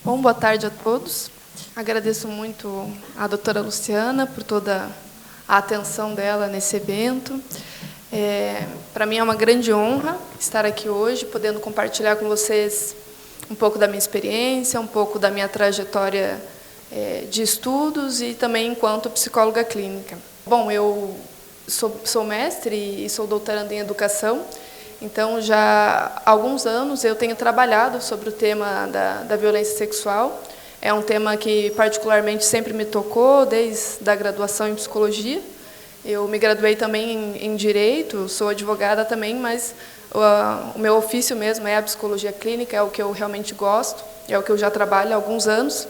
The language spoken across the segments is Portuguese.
Bom, boa tarde a todos. Agradeço muito à doutora Luciana por toda a atenção dela nesse evento. Para mim é uma grande honra estar aqui hoje, podendo compartilhar com vocês um pouco da minha experiência, um pouco da minha trajetória de estudos e também enquanto psicóloga clínica. Bom, eu sou mestre e sou doutoranda em educação, então já há alguns anos eu tenho trabalhado sobre o tema da violência sexual. É um tema que particularmente sempre me tocou desde a graduação em psicologia. Eu me graduei também em direito, sou advogada também, mas o meu ofício mesmo é a psicologia clínica, é o que eu realmente gosto, é o que eu já trabalho há alguns anos.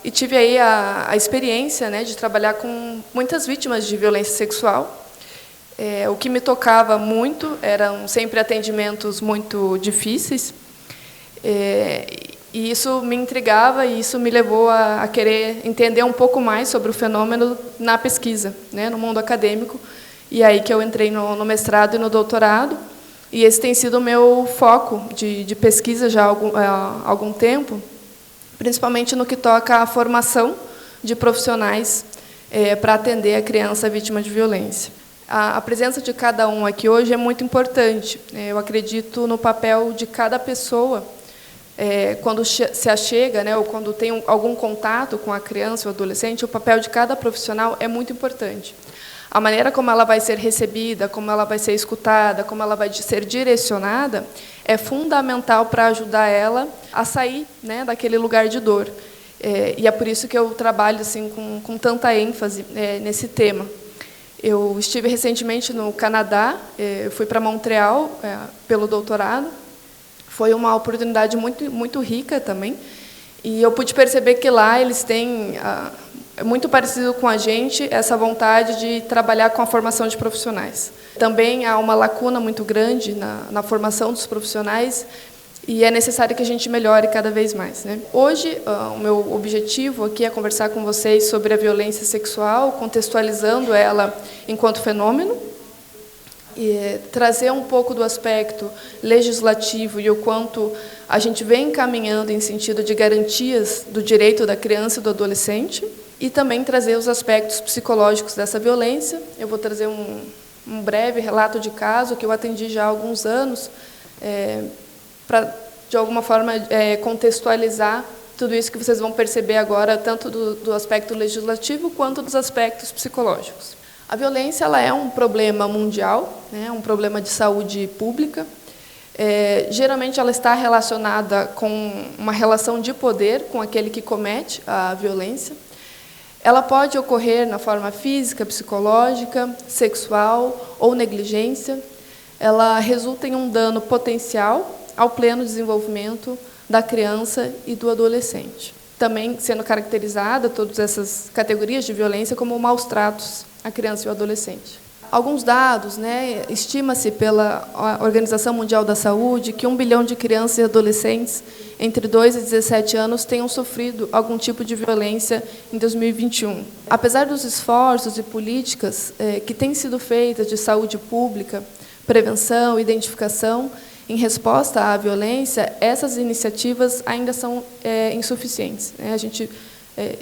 E tive aí a experiência, né, de trabalhar com muitas vítimas de violência sexual. O que me tocava muito eram sempre atendimentos muito difíceis. E isso me intrigava e isso me levou a querer entender um pouco mais sobre o fenômeno na pesquisa, né, no mundo acadêmico. E aí que eu entrei no mestrado e no doutorado. E esse tem sido o meu foco de pesquisa já há algum tempo, principalmente no que toca à formação de profissionais para atender a criança vítima de violência. A presença de cada um aqui hoje é muito importante. Eu acredito no papel de cada pessoa quando se achega, né, ou quando tem algum contato com a criança ou adolescente, o papel de cada profissional é muito importante. A maneira como ela vai ser recebida, como ela vai ser escutada, como ela vai ser direcionada, é fundamental para ajudar ela a sair, né, daquele lugar de dor. E é por isso que eu trabalho assim, com tanta ênfase nesse tema. Eu estive recentemente no Canadá, fui para Montreal pelo doutorado. Foi uma oportunidade muito rica também. E eu pude perceber que lá eles têm, muito parecido com a gente, essa vontade de trabalhar com a formação de profissionais. Também há uma lacuna muito grande na formação dos profissionais e é necessário que a gente melhore cada vez mais, né? Hoje, o meu objetivo aqui é conversar com vocês sobre a violência sexual, contextualizando ela enquanto fenômeno, e trazer um pouco do aspecto legislativo e o quanto a gente vem caminhando em sentido de garantias do direito da criança e do adolescente, e também trazer os aspectos psicológicos dessa violência. Eu vou trazer um breve relato de caso que eu atendi já há alguns anos, para, de alguma forma, contextualizar tudo isso que vocês vão perceber agora, tanto do aspecto legislativo quanto dos aspectos psicológicos. A violência ela é um problema mundial, né, um problema de saúde pública. Geralmente ela está relacionada com uma relação de poder com aquele que comete a violência. Ela pode ocorrer na forma física, psicológica, sexual ou negligência. Ela resulta em um dano potencial ao pleno desenvolvimento da criança e do adolescente. Também sendo caracterizada todas essas categorias de violência como maus tratos à criança e ao adolescente. Alguns dados, né, estima-se pela Organização Mundial da Saúde que 1 bilhão de crianças e adolescentes entre 2 e 17 anos tenham sofrido algum tipo de violência em 2021. Apesar dos esforços e políticas que têm sido feitas de saúde pública, prevenção, identificação, em resposta à violência, essas iniciativas ainda são insuficientes, né? A gente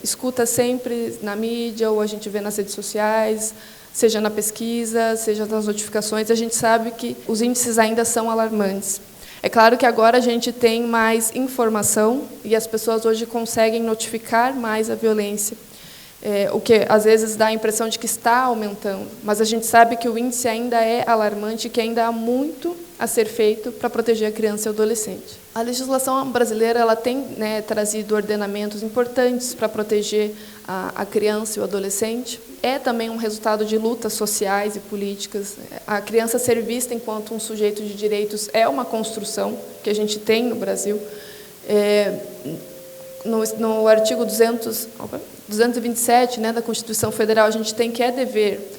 escuta sempre na mídia, ou a gente vê nas redes sociais, seja na pesquisa, seja nas notificações, a gente sabe que os índices ainda são alarmantes. É claro que agora a gente tem mais informação e as pessoas hoje conseguem notificar mais a violência, o que às vezes dá a impressão de que está aumentando, mas a gente sabe que o índice ainda é alarmante e que ainda há muito a ser feito para proteger a criança e o adolescente. A legislação brasileira ela tem, né, trazido ordenamentos importantes para proteger a criança e o adolescente. É também um resultado de lutas sociais e políticas. A criança ser vista enquanto um sujeito de direitos é uma construção que a gente tem no Brasil. No artigo 227, né, da Constituição Federal, a gente tem que é dever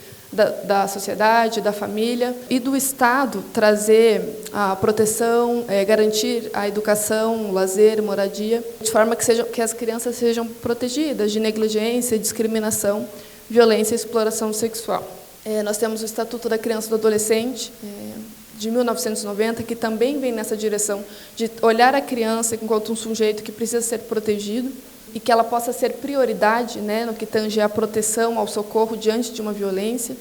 da sociedade, da família e do Estado trazer a proteção, garantir a educação, o lazer, moradia, de forma que as crianças sejam protegidas de negligência, discriminação, violência e exploração sexual. Nós temos o Estatuto da Criança e do Adolescente, de 1990, que também vem nessa direção de olhar a criança enquanto um sujeito que precisa ser protegido e que ela possa ser prioridade, né, no que tange à proteção, ao socorro diante de uma violência.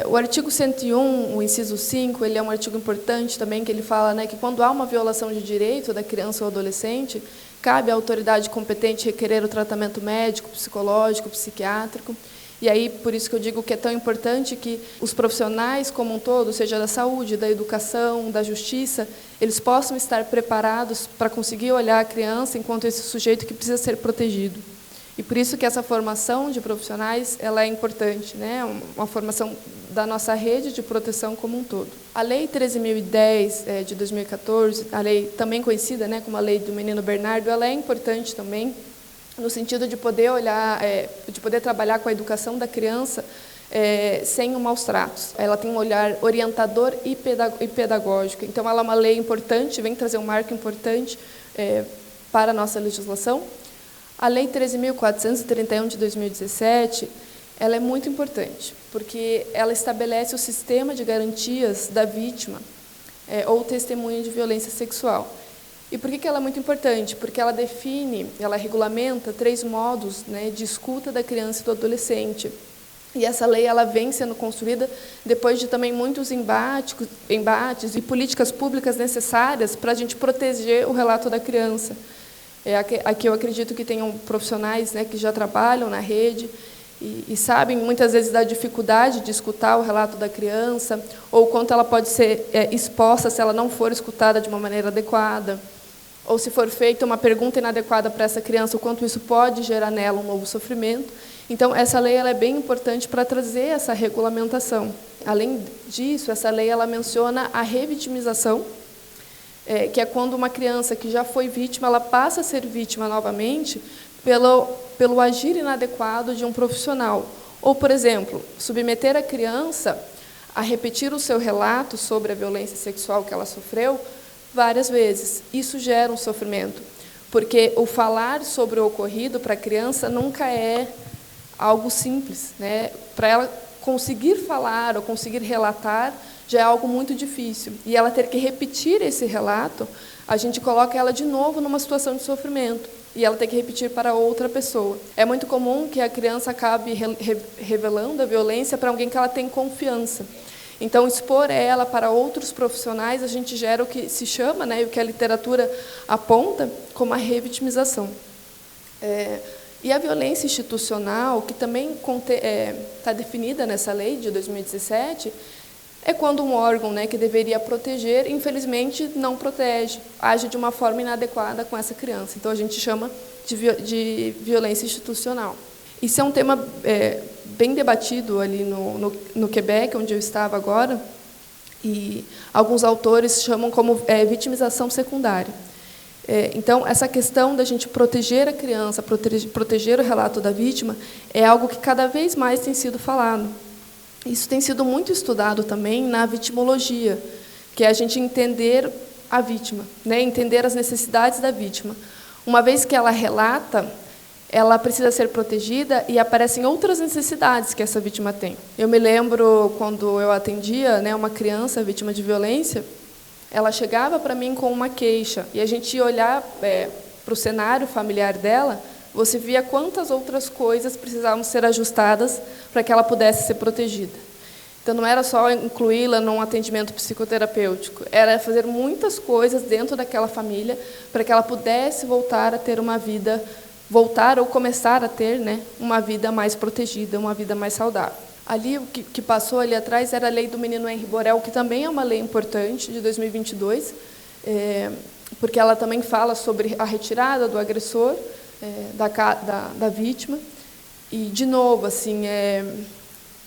O artigo 101, o inciso 5, ele é um artigo importante também, que ele fala, né, que quando há uma violação de direito da criança ou adolescente, cabe à autoridade competente requerer o tratamento médico, psicológico, psiquiátrico. E aí, por isso que eu digo que é tão importante que os profissionais como um todo, seja da saúde, da educação, da justiça, eles possam estar preparados para conseguir olhar a criança enquanto esse sujeito que precisa ser protegido. E por isso que essa formação de profissionais ela é importante, né? Uma formação da nossa rede de proteção como um todo. A Lei 13.010 de 2014, a lei também conhecida, né, como a Lei do Menino Bernardo, ela é importante também no sentido de poder olhar, de poder trabalhar com a educação da criança sem maus tratos. Ela tem um olhar orientador e pedagógico. Então, ela é uma lei importante, vem trazer um marco importante para a nossa legislação. A Lei 13.431 de 2017, ela é muito importante, porque ela estabelece o sistema de garantias da vítima ou testemunha de violência sexual. E por que ela é muito importante? Porque ela define, ela regulamenta 3 modos, né, de escuta da criança e do adolescente. E essa lei ela vem sendo construída depois de também muitos embates e políticas públicas necessárias para a gente proteger o relato da criança. Aqui eu acredito que tenham profissionais, né, que já trabalham na rede e sabem muitas vezes da dificuldade de escutar o relato da criança ou quanto ela pode ser exposta se ela não for escutada de uma maneira adequada, ou se for feita uma pergunta inadequada para essa criança, o quanto isso pode gerar nela um novo sofrimento. Então, essa lei ela é bem importante para trazer essa regulamentação. Além disso, essa lei ela menciona a revitimização, que é quando uma criança que já foi vítima, ela passa a ser vítima novamente pelo agir inadequado de um profissional. Ou, por exemplo, submeter a criança a repetir o seu relato sobre a violência sexual que ela sofreu várias vezes. Isso gera um sofrimento, porque o falar sobre o ocorrido para a criança nunca é algo simples, né? Para ela conseguir falar ou conseguir relatar, já é algo muito difícil. E ela ter que repetir esse relato, a gente coloca ela de novo numa situação de sofrimento. E ela tem que repetir para outra pessoa. É muito comum que a criança acabe revelando a violência para alguém que ela tem confiança. Então, expor ela para outros profissionais, a gente gera o que se chama, né, o que a literatura aponta como a revitimização. E a violência institucional, que também está definida nessa lei de 2017, é quando um órgão, né, que deveria proteger, infelizmente, não protege, age de uma forma inadequada com essa criança. Então, a gente chama de violência institucional. Isso é um tema bem debatido ali no Quebec, onde eu estava agora, e alguns autores chamam como vitimização secundária. Então, essa questão da gente proteger a criança, proteger o relato da vítima, é algo que cada vez mais tem sido falado. Isso tem sido muito estudado também na vitimologia, que é a gente entender a vítima, né? Entender as necessidades da vítima. Uma vez que ela relata, ela precisa ser protegida e aparecem outras necessidades que essa vítima tem. Eu me lembro, quando eu atendia, né, uma criança vítima de violência, ela chegava para mim com uma queixa, e a gente ia olhar para o cenário familiar dela, você via quantas outras coisas precisavam ser ajustadas para que ela pudesse ser protegida. Então, não era só incluí-la num atendimento psicoterapêutico, era fazer muitas coisas dentro daquela família para que ela pudesse voltar a ter uma vida, voltar ou começar a ter, né, uma vida mais protegida, uma vida mais saudável. Ali, o que passou ali atrás era a lei do menino Henri Borel, que também é uma lei importante, de 2022, porque ela também fala sobre a retirada do agressor, da vítima. E, de novo, assim,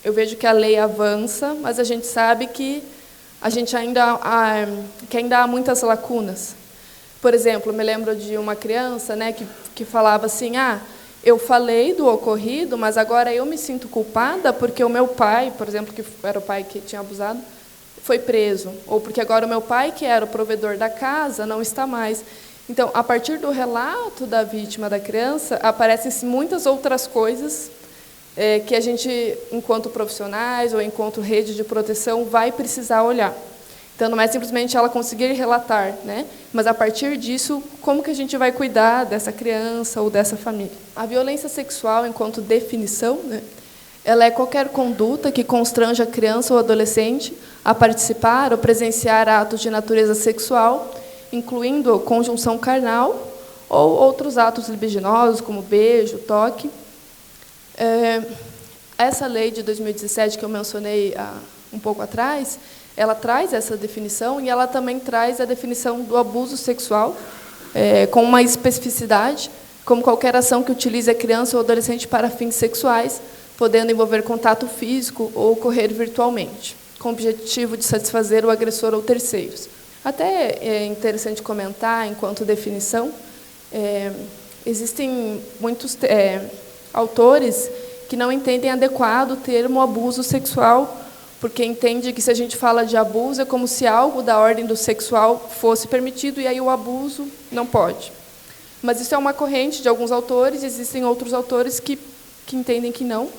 eu vejo que a lei avança, mas a gente sabe que ainda há muitas lacunas. Por exemplo, eu me lembro de uma criança, né, que falava assim, eu falei do ocorrido, mas agora eu me sinto culpada porque o meu pai, por exemplo, que era o pai que tinha abusado, foi preso, ou porque agora o meu pai, que era o provedor da casa, não está mais. Então, a partir do relato da vítima, da criança, aparecem muitas outras coisas que a gente, enquanto profissionais ou enquanto rede de proteção, vai precisar olhar. Então, não é simplesmente ela conseguir relatar, né? Mas, a partir disso, como que a gente vai cuidar dessa criança ou dessa família? A violência sexual, enquanto definição, né, ela é qualquer conduta que constrange a criança ou adolescente a participar ou presenciar atos de natureza sexual, incluindo conjunção carnal ou outros atos libidinosos, como beijo, toque. Essa lei de 2017, que eu mencionei um pouco atrás, ela traz essa definição e ela também traz a definição do abuso sexual, com uma especificidade, como qualquer ação que utilize a criança ou adolescente para fins sexuais, podendo envolver contato físico ou ocorrer virtualmente, com o objetivo de satisfazer o agressor ou terceiros. Até é interessante comentar, enquanto definição, existem muitos autores que não entendem adequado o termo abuso sexual, porque entende que, se a gente fala de abuso, é como se algo da ordem do sexual fosse permitido, e aí o abuso não pode. Mas isso é uma corrente de alguns autores, existem outros autores que entendem que não.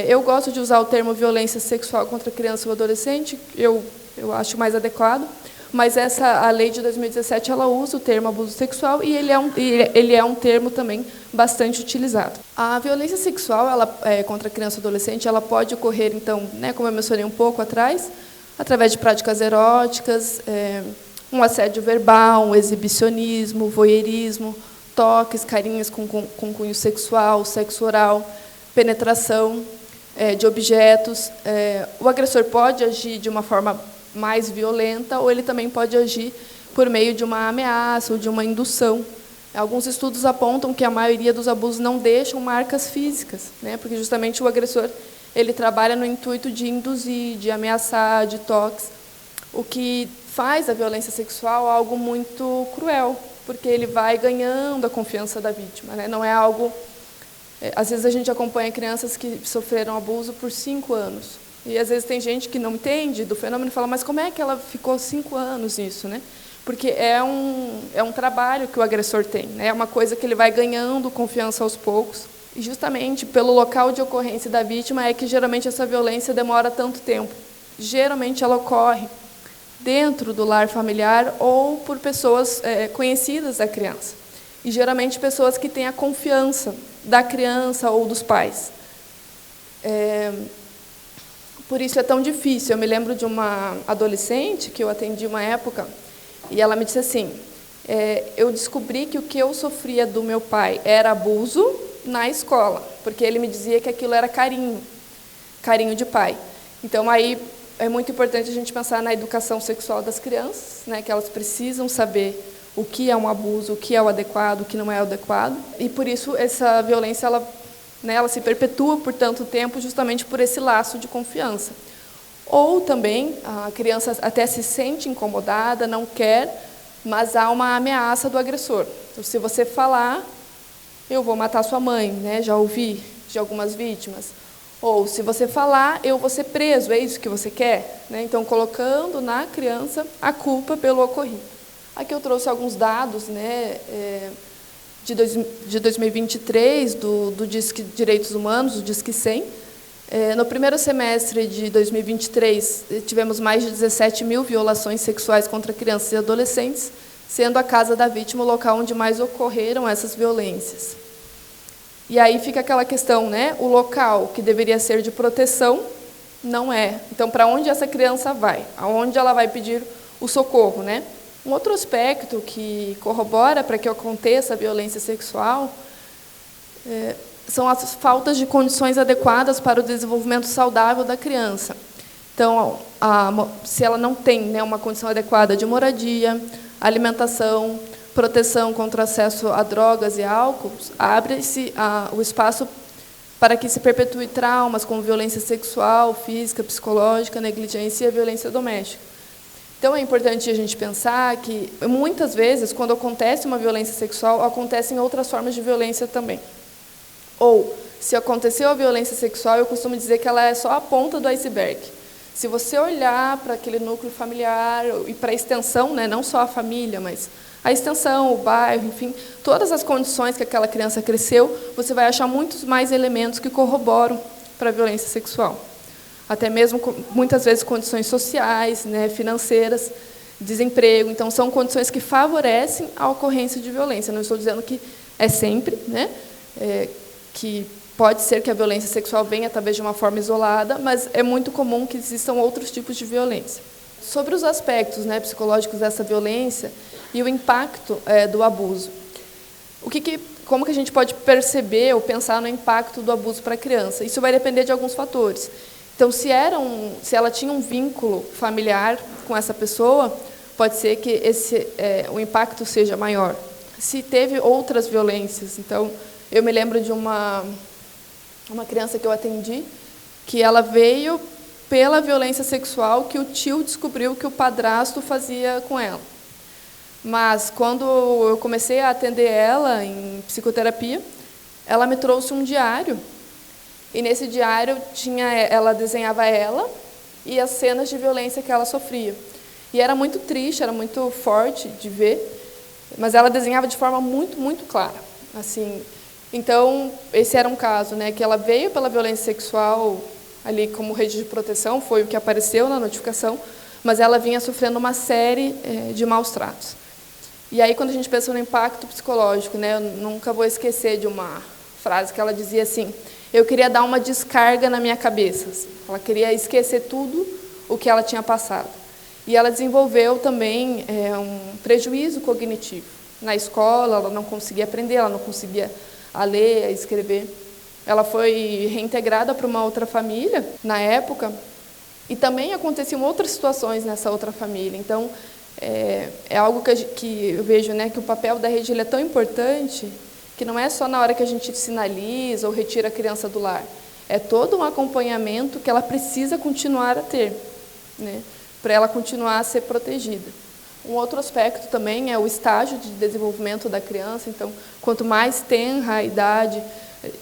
Eu gosto de usar o termo violência sexual contra criança ou adolescente, eu acho mais adequado, mas a lei de 2017 ela usa o termo abuso sexual e ele é um termo também bastante utilizado. A violência sexual contra criança e adolescente ela pode ocorrer, então, né, como eu mencionei um pouco atrás, através de práticas eróticas, um assédio verbal, um exibicionismo, voyeurismo, toques, carinhas com cunho sexual, sexo oral, penetração de objetos. O agressor pode agir de uma forma mais violenta, ou ele também pode agir por meio de uma ameaça ou de uma indução. Alguns estudos apontam que a maioria dos abusos não deixam marcas físicas, né, porque justamente o agressor ele trabalha no intuito de induzir, de ameaçar, de toques, o que faz a violência sexual algo muito cruel, porque ele vai ganhando a confiança da vítima, né? Não é algo... Às vezes a gente acompanha crianças que sofreram abuso por 5 anos. E, às vezes, tem gente que não entende do fenômeno e fala, mas como é que ela ficou 5 anos nisso, né? Porque é um trabalho que o agressor tem, né? É uma coisa que ele vai ganhando confiança aos poucos. E, justamente, pelo local de ocorrência da vítima, é que, geralmente, essa violência demora tanto tempo. Geralmente, ela ocorre dentro do lar familiar ou por pessoas conhecidas da criança. E, geralmente, pessoas que têm a confiança da criança ou dos pais. Por isso é tão difícil. Eu me lembro de uma adolescente que eu atendi uma época, e ela me disse assim, eu descobri que o que eu sofria do meu pai era abuso na escola, porque ele me dizia que aquilo era carinho de pai. Então, aí, é muito importante a gente pensar na educação sexual das crianças, né, que elas precisam saber o que é um abuso, o que é o adequado, o que não é o adequado, e, por isso, essa violência ela se perpetua por tanto tempo justamente por esse laço de confiança. Ou também a criança até se sente incomodada, não quer, mas há uma ameaça do agressor. Então, se você falar, eu vou matar sua mãe, né? Já ouvi de algumas vítimas. Ou, se você falar, eu vou ser preso, é isso que você quer? Né? Então, colocando na criança a culpa pelo ocorrido. Aqui eu trouxe alguns dados, né, de 2023, do Disque Direitos Humanos, o Disque 100. No primeiro semestre de 2023, tivemos mais de 17 mil violações sexuais contra crianças e adolescentes, sendo a casa da vítima o local onde mais ocorreram essas violências. E aí fica aquela questão, né? O local que deveria ser de proteção não é. Então, para onde essa criança vai? Aonde ela vai pedir o socorro, né? Um outro aspecto que corrobora para que aconteça a violência sexual são as faltas de condições adequadas para o desenvolvimento saudável da criança. Então, se ela não tem, né, uma condição adequada de moradia, alimentação, proteção contra o acesso a drogas e álcool, abre-se o espaço para que se perpetue traumas como violência sexual, física, psicológica, negligência e a violência doméstica. Então, é importante a gente pensar que, muitas vezes, quando acontece uma violência sexual, acontecem outras formas de violência também. Ou, se aconteceu a violência sexual, eu costumo dizer que ela é só a ponta do iceberg. Se você olhar para aquele núcleo familiar e para a extensão, né, não só a família, mas a extensão, o bairro, enfim, todas as condições que aquela criança cresceu, você vai achar muitos mais elementos que corroboram para a violência sexual. até mesmo muitas vezes condições sociais, né, financeiras, desemprego. Então, são condições que favorecem a ocorrência de violência. Não estou dizendo que é sempre, né, que pode ser que a violência sexual venha talvez de uma forma isolada, mas é muito comum que existam outros tipos de violência. Sobre os aspectos, né, psicológicos dessa violência e o impacto do abuso. Como que a gente pode perceber ou pensar no impacto do abuso para a criança? Isso vai depender de alguns fatores. Então, se ela tinha um vínculo familiar com essa pessoa, pode ser que o impacto seja maior. Se teve outras violências, então, eu me lembro de uma criança que eu atendi, que ela veio pela violência sexual que o tio descobriu que o padrasto fazia com ela. Mas, quando eu comecei a atender ela em psicoterapia, ela me trouxe um diário. E, nesse diário, ela desenhava ela e as cenas de violência que ela sofria. E era muito triste, era muito forte de ver, mas ela desenhava de forma muito, muito clara. Assim, então, esse era um caso, né, que ela veio pela violência sexual ali como rede de proteção, foi o que apareceu na notificação, mas ela vinha sofrendo uma série de maus tratos. E aí, quando a gente pensa no impacto psicológico, né, eu nunca vou esquecer de uma frase que ela dizia assim: eu queria dar uma descarga na minha cabeça. Ela queria esquecer tudo o que ela tinha passado. E ela desenvolveu também um prejuízo cognitivo. Na escola, ela não conseguia aprender, ela não conseguia a ler, a escrever. Ela foi reintegrada para uma outra família, na época, e também aconteciam outras situações nessa outra família. Então, é algo que eu vejo, né, que o papel da rede ele é tão importante que não é só na hora que a gente sinaliza ou retira a criança do lar. É todo um acompanhamento que ela precisa continuar a ter, né, para ela continuar a ser protegida. Um outro aspecto também é o estágio de desenvolvimento da criança. Então, quanto mais tenra a idade,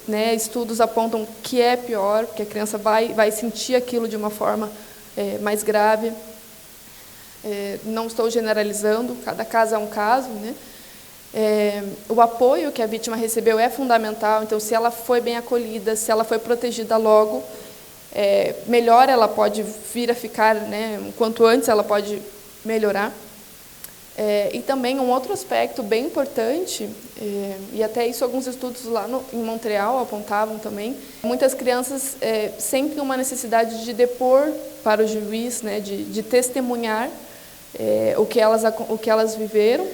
né, estudos apontam que é pior, porque a criança vai sentir aquilo de uma forma mais grave. Não estou generalizando, cada caso é um caso, né? O apoio que a vítima recebeu é fundamental. Então, se ela foi bem acolhida, se ela foi protegida logo, melhor ela pode vir a ficar, né? Quanto antes ela pode melhorar. E também um outro aspecto bem importante, e até isso alguns estudos lá em Montreal apontavam também, muitas crianças sentem uma necessidade de depor para o juiz, né, de testemunhar o que elas viveram,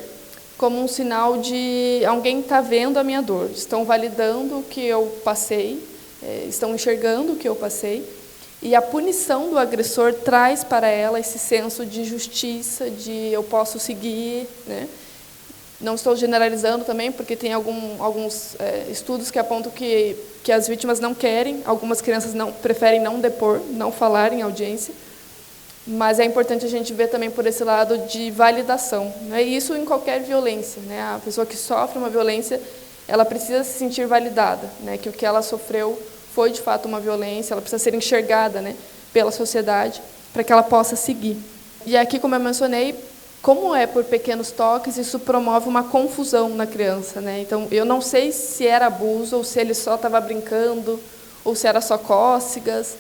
como um sinal de alguém está vendo a minha dor, estão validando o que eu passei, estão enxergando o que eu passei, e a punição do agressor traz para ela esse senso de justiça, de eu posso seguir, né? Não estou generalizando também, porque tem alguns estudos que apontam que as vítimas não querem, algumas crianças preferem não depor, não falar em audiência, mas é importante a gente ver também por esse lado de validação, né? E isso em qualquer violência, né? A pessoa que sofre uma violência, ela precisa se sentir validada, né? Que o que ela sofreu foi de fato uma violência, ela precisa ser enxergada, né, pela sociedade, para que ela possa seguir. E aqui, como eu mencionei, como é por pequenos toques, isso promove uma confusão na criança, né? Então, eu não sei se era abuso, ou se ele só estava brincando, ou se era só cócegas.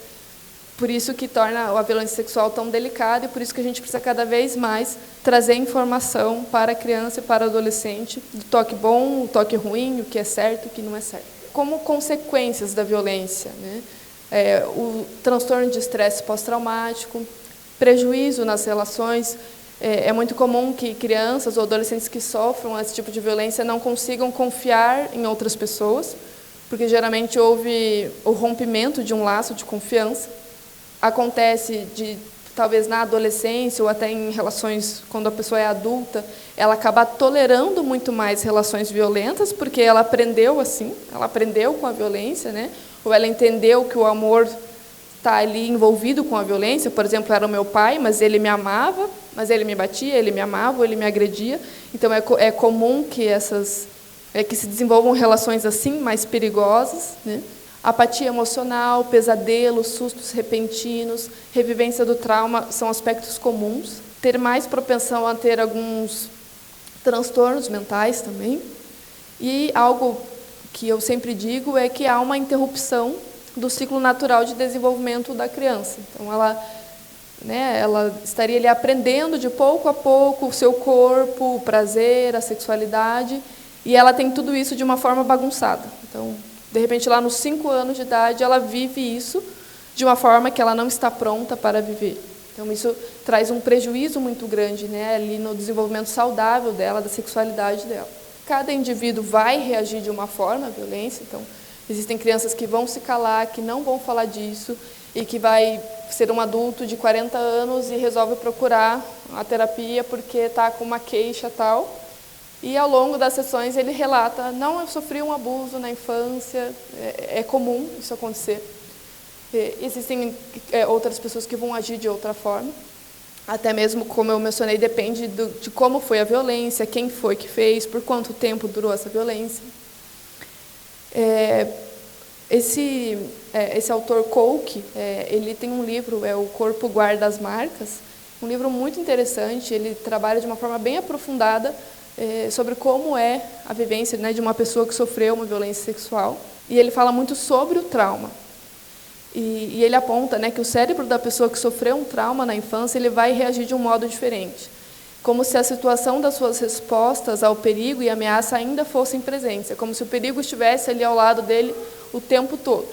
Por isso que torna a violência sexual tão delicada, e por isso que a gente precisa cada vez mais trazer informação para a criança e para o adolescente, do toque bom, o toque ruim, o que é certo e o que não é certo. Como consequências da violência, né? O transtorno de estresse pós-traumático, prejuízo nas relações. É muito comum que crianças ou adolescentes que sofram esse tipo de violência não consigam confiar em outras pessoas, porque geralmente houve o rompimento de um laço de confiança. Acontece talvez na adolescência ou até em relações quando a pessoa é adulta, ela acaba tolerando muito mais relações violentas, porque ela aprendeu assim, ela aprendeu com a violência, né? Ou ela entendeu que o amor está ali envolvido com a violência. Por exemplo, era o meu pai, mas ele me amava, mas ele me batia, ele me amava, ou ele me agredia. Então, é comum que que se desenvolvam relações assim, mais perigosas, né? Apatia emocional, pesadelos, sustos repentinos, revivência do trauma são aspectos comuns. Ter mais propensão a ter alguns transtornos mentais também. E algo que eu sempre digo é que há uma interrupção do ciclo natural de desenvolvimento da criança. Então, ela estaria ali aprendendo de pouco a pouco o seu corpo, o prazer, a sexualidade, e ela tem tudo isso de uma forma bagunçada. Então, de repente, lá nos 5 anos de idade, ela vive isso de uma forma que ela não está pronta para viver. Então, isso traz um prejuízo muito grande, né, ali no desenvolvimento saudável dela, da sexualidade dela. Cada indivíduo vai reagir de uma forma à violência. Então, existem crianças que vão se calar, que não vão falar disso, e que vai ser um adulto de 40 anos e resolve procurar a terapia porque está com uma queixa tal. E, ao longo das sessões, ele relata: não, eu sofri um abuso na infância, é comum isso acontecer. Existem outras pessoas que vão agir de outra forma. Até mesmo, como eu mencionei, depende de como foi a violência, quem foi que fez, por quanto tempo durou essa violência. Esse autor Kolk, ele tem um livro, O Corpo Guarda as Marcas, um livro muito interessante. Ele trabalha de uma forma bem aprofundada sobre como é a vivência, né, de uma pessoa que sofreu uma violência sexual. E ele fala muito sobre o trauma. E ele aponta, né, que o cérebro da pessoa que sofreu um trauma na infância, ele vai reagir de um modo diferente, como se a situação das suas respostas ao perigo e ameaça ainda fossem presentes. É como se o perigo estivesse ali ao lado dele o tempo todo.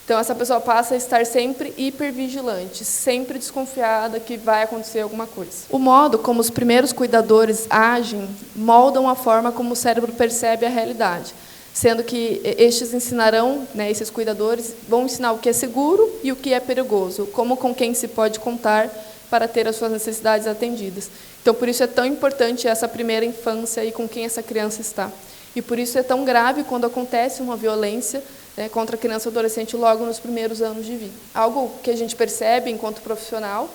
Então, essa pessoa passa a estar sempre hipervigilante, sempre desconfiada que vai acontecer alguma coisa. O modo como os primeiros cuidadores agem moldam a forma como o cérebro percebe a realidade, sendo que estes ensinarão, né, esses cuidadores vão ensinar o que é seguro e o que é perigoso, como com quem se pode contar para ter as suas necessidades atendidas. Então, por isso é tão importante essa primeira infância e com quem essa criança está. E por isso é tão grave quando acontece uma violência, né, contra a criança ou adolescente logo nos primeiros anos de vida. Algo que a gente percebe enquanto profissional,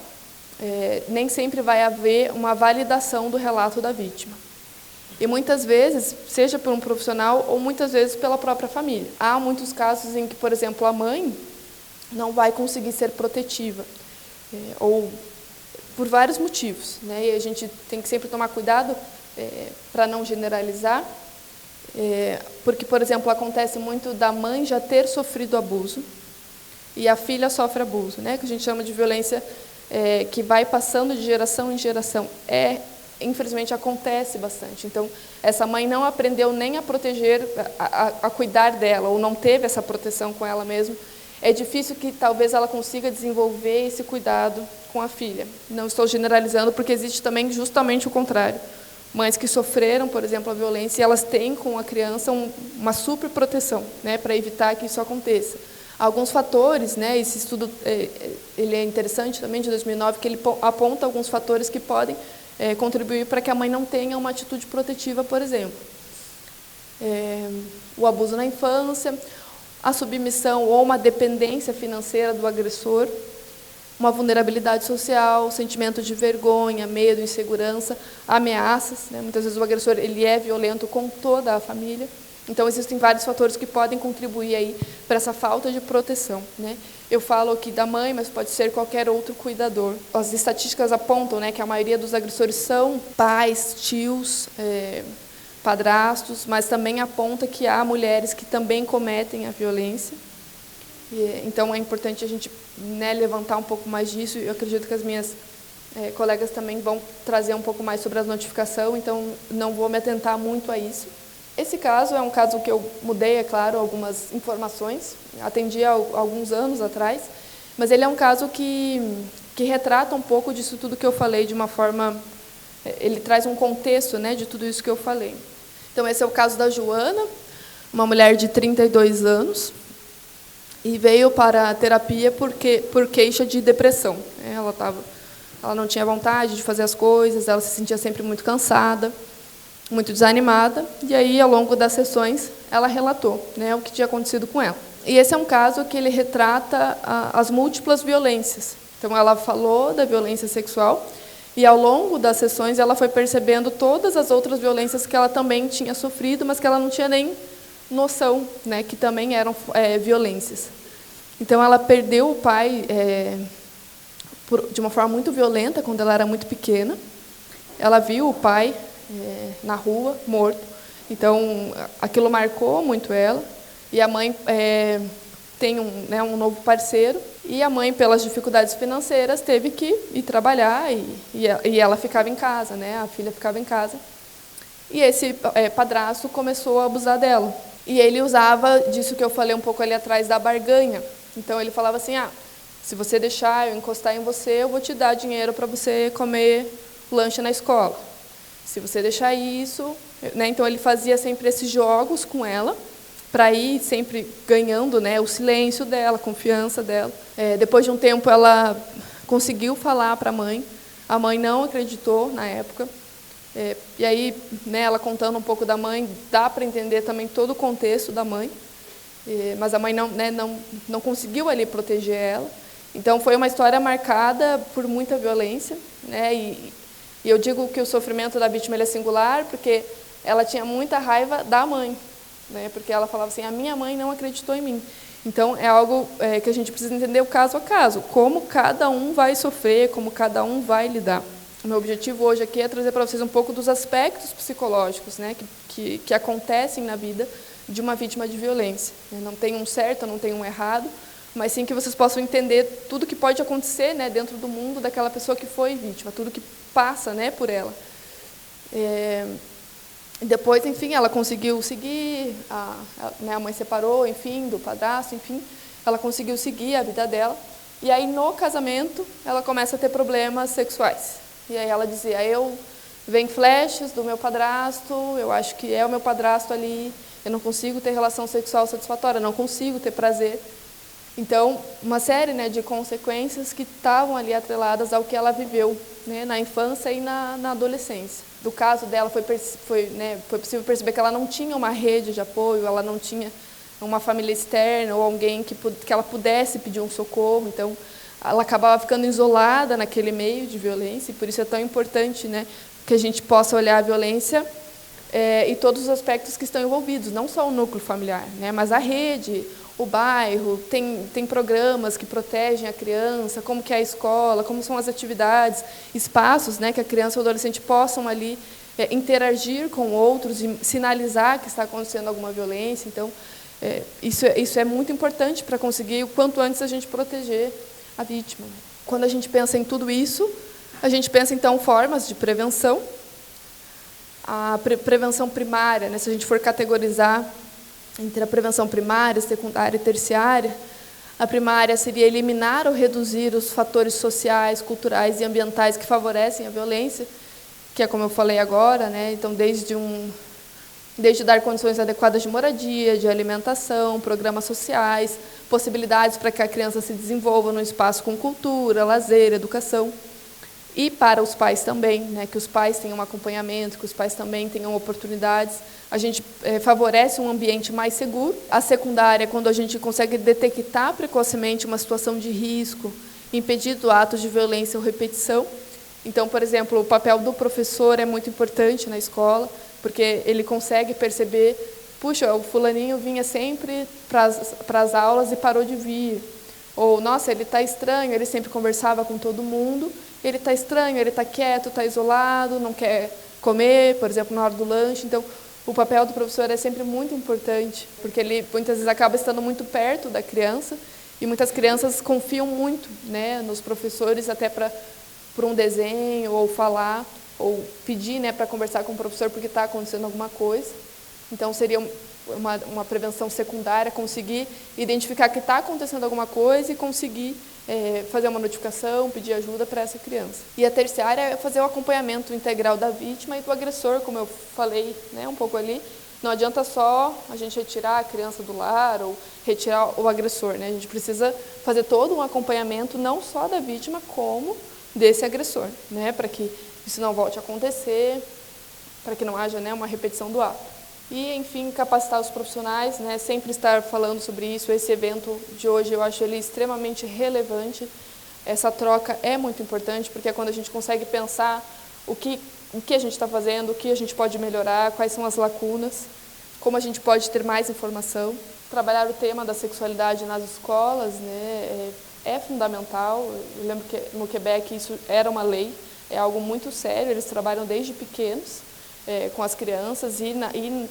nem sempre vai haver uma validação do relato da vítima. E muitas vezes, seja por um profissional ou muitas vezes pela própria família. Há muitos casos em que, por exemplo, a mãe não vai conseguir ser protetiva, ou por vários motivos, né? E a gente tem que sempre tomar cuidado para não generalizar, porque, por exemplo, acontece muito da mãe já ter sofrido abuso e a filha sofre abuso, né? Que a gente chama de violência que vai passando de geração em geração. Infelizmente, acontece bastante. Então, essa mãe não aprendeu nem a proteger, a cuidar dela, ou não teve essa proteção com ela mesma. É difícil que talvez ela consiga desenvolver esse cuidado com a filha. Não estou generalizando, porque existe também justamente o contrário. Mães que sofreram, por exemplo, a violência, e elas têm com a criança uma super proteção, né, para evitar que isso aconteça. Alguns fatores, né, esse estudo ele é interessante também, de 2009, que ele aponta alguns fatores que podem contribuir para que a mãe não tenha uma atitude protetiva, por exemplo. O abuso na infância, a submissão ou uma dependência financeira do agressor, uma vulnerabilidade social, sentimento de vergonha, medo, insegurança, ameaças, né? Muitas vezes o agressor ele é violento com toda a família. Então, existem vários fatores que podem contribuir aí para essa falta de proteção, né? Eu falo aqui da mãe, mas pode ser qualquer outro cuidador. As estatísticas apontam, né, que a maioria dos agressores são pais, tios, padrastos, mas também aponta que há mulheres que também cometem a violência. Então, é importante a gente, né, levantar um pouco mais disso. Eu acredito que as minhas colegas também vão trazer um pouco mais sobre a notificação, então não vou me atentar muito a isso. Esse caso é um caso que eu mudei, é claro, algumas informações, atendi há alguns anos atrás, mas ele é um caso que retrata um pouco disso tudo que eu falei, de uma forma... Ele traz um contexto, né, de tudo isso que eu falei. Então, esse é o caso da Joana, uma mulher de 32 anos, e veio para a terapia por queixa de depressão. Ela não tinha vontade de fazer as coisas, ela se sentia sempre muito cansada, muito desanimada, e aí, ao longo das sessões, ela relatou, né, o que tinha acontecido com ela. E esse é um caso que ele retrata as múltiplas violências. Então, ela falou da violência sexual, e, ao longo das sessões, ela foi percebendo todas as outras violências que ela também tinha sofrido, mas que ela não tinha nem noção, né, que também eram violências. Então, ela perdeu o pai de uma forma muito violenta, quando ela era muito pequena. Ela viu o pai na rua, morto. Então, aquilo marcou muito ela. E a mãe tem um novo parceiro, e a mãe, pelas dificuldades financeiras, teve que ir trabalhar, e ela ficava em casa, né? A filha ficava em casa. E esse padrasto começou a abusar dela. E ele usava disso que eu falei um pouco ali atrás, da barganha. Então, ele falava assim, se você deixar eu encostar em você, eu vou te dar dinheiro para você comer lanche na escola. Se você deixar isso... né? Então, ele fazia sempre esses jogos com ela, para ir sempre ganhando, né, o silêncio dela, a confiança dela. Depois de um tempo, ela conseguiu falar para a mãe não acreditou na época. E aí, né, ela contando um pouco da mãe, dá para entender também todo o contexto da mãe, mas a mãe não conseguiu ali proteger ela. Então, foi uma história marcada por muita violência, né, e eu digo que o sofrimento da vítima ele é singular, porque ela tinha muita raiva da mãe, né, porque ela falava assim, a minha mãe não acreditou em mim. Então, é algo que a gente precisa entender o caso a caso, como cada um vai sofrer, como cada um vai lidar. O meu objetivo hoje aqui é trazer para vocês um pouco dos aspectos psicológicos, né, que acontecem na vida de uma vítima de violência. Não tem um certo, não tem um errado, mas sim que vocês possam entender tudo que pode acontecer, né, dentro do mundo daquela pessoa que foi vítima, tudo que passa, né, por ela. Depois, enfim, ela conseguiu seguir, a mãe separou, enfim, do padrasto, enfim, ela conseguiu seguir a vida dela. E aí, no casamento, ela começa a ter problemas sexuais. E aí ela dizia, vem flashes do meu padrasto, eu acho que é o meu padrasto ali, eu não consigo ter relação sexual satisfatória, não consigo ter prazer. Então, uma série, né, de consequências que estavam ali atreladas ao que ela viveu, né, na infância e na adolescência. Do caso dela, foi possível perceber que ela não tinha uma rede de apoio, ela não tinha uma família externa ou alguém que ela pudesse pedir um socorro. Então, ela acabava ficando isolada naquele meio de violência, e por isso é tão importante, né, que a gente possa olhar a violência e todos os aspectos que estão envolvidos, não só o núcleo familiar, né, mas a rede, o bairro, tem programas que protegem a criança, como que é a escola, como são as atividades, espaços, né, que a criança ou o adolescente possam ali interagir com outros e sinalizar que está acontecendo alguma violência. Então, isso é muito importante para conseguir, o quanto antes, a gente proteger a vítima. Quando a gente pensa em tudo isso, a gente pensa, então, formas de prevenção. A prevenção primária, né, se a gente for categorizar entre a prevenção primária, secundária e terciária, a primária seria eliminar ou reduzir os fatores sociais, culturais e ambientais que favorecem a violência, que é como eu falei agora, né? Então, desde dar condições adequadas de moradia, de alimentação, programas sociais, possibilidades para que a criança se desenvolva num espaço com cultura, lazer, educação. E para os pais também, né, que os pais tenham um acompanhamento, que os pais também tenham oportunidades. A gente favorece um ambiente mais seguro. A secundária, quando a gente consegue detectar precocemente uma situação de risco, impedindo atos de violência ou repetição. Então, por exemplo, o papel do professor é muito importante na escola, porque ele consegue perceber, puxa, o fulaninho vinha sempre para as aulas e parou de vir. Ou, nossa, ele está estranho, ele sempre conversava com todo mundo, ele está estranho, ele está quieto, está isolado, não quer comer, por exemplo, na hora do lanche. Então, o papel do professor é sempre muito importante, porque ele muitas vezes acaba estando muito perto da criança, e muitas crianças confiam muito, né, nos professores, até por um desenho, ou falar, ou pedir, né, para conversar com o professor porque está acontecendo alguma coisa. Então, seria uma prevenção secundária, conseguir identificar que está acontecendo alguma coisa e conseguir fazer uma notificação, pedir ajuda para essa criança. E a terciária é fazer o acompanhamento integral da vítima e do agressor, como eu falei, né, um pouco ali. Não adianta só a gente retirar a criança do lar ou retirar o agressor, né? A gente precisa fazer todo um acompanhamento, não só da vítima, como desse agressor, né, para que isso não volte a acontecer, para que não haja, né, uma repetição do ato. E, enfim, capacitar os profissionais, né, sempre estar falando sobre isso. Esse evento de hoje, eu acho ele extremamente relevante. Essa troca é muito importante, porque é quando a gente consegue pensar o que a gente está fazendo, o que a gente pode melhorar, quais são as lacunas, como a gente pode ter mais informação. Trabalhar o tema da sexualidade nas escolas, né, é fundamental. Eu lembro que no Quebec isso era uma lei, é algo muito sério, eles trabalham desde pequenos. com as crianças e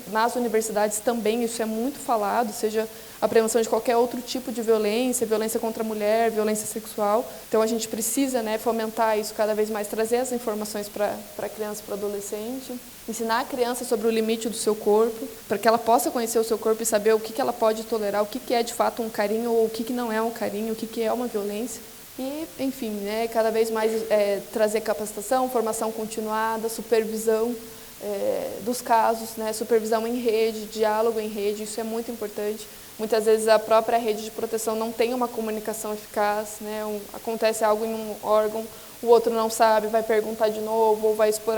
nas universidades também isso é muito falado, seja a prevenção de qualquer outro tipo de violência, violência contra a mulher, violência sexual. Então a gente precisa, né, fomentar isso cada vez mais, trazer as informações para a criança e para o adolescente, ensinar a criança sobre o limite do seu corpo, para que ela possa conhecer o seu corpo e saber o que ela pode tolerar, o que é de fato um carinho ou o que não é um carinho, o que é uma violência. E, enfim, né, cada vez mais trazer capacitação, formação continuada, supervisão dos casos, né, supervisão em rede, diálogo em rede, isso é muito importante. Muitas vezes a própria rede de proteção não tem uma comunicação eficaz, né, acontece algo em um órgão, o outro não sabe, vai perguntar de novo ou vai expor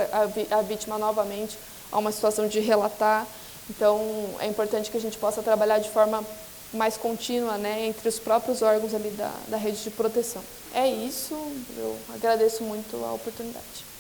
a vítima novamente a uma situação de relatar. Então, é importante que a gente possa trabalhar de forma mais contínua, né, entre os próprios órgãos ali da rede de proteção. É isso, eu agradeço muito a oportunidade.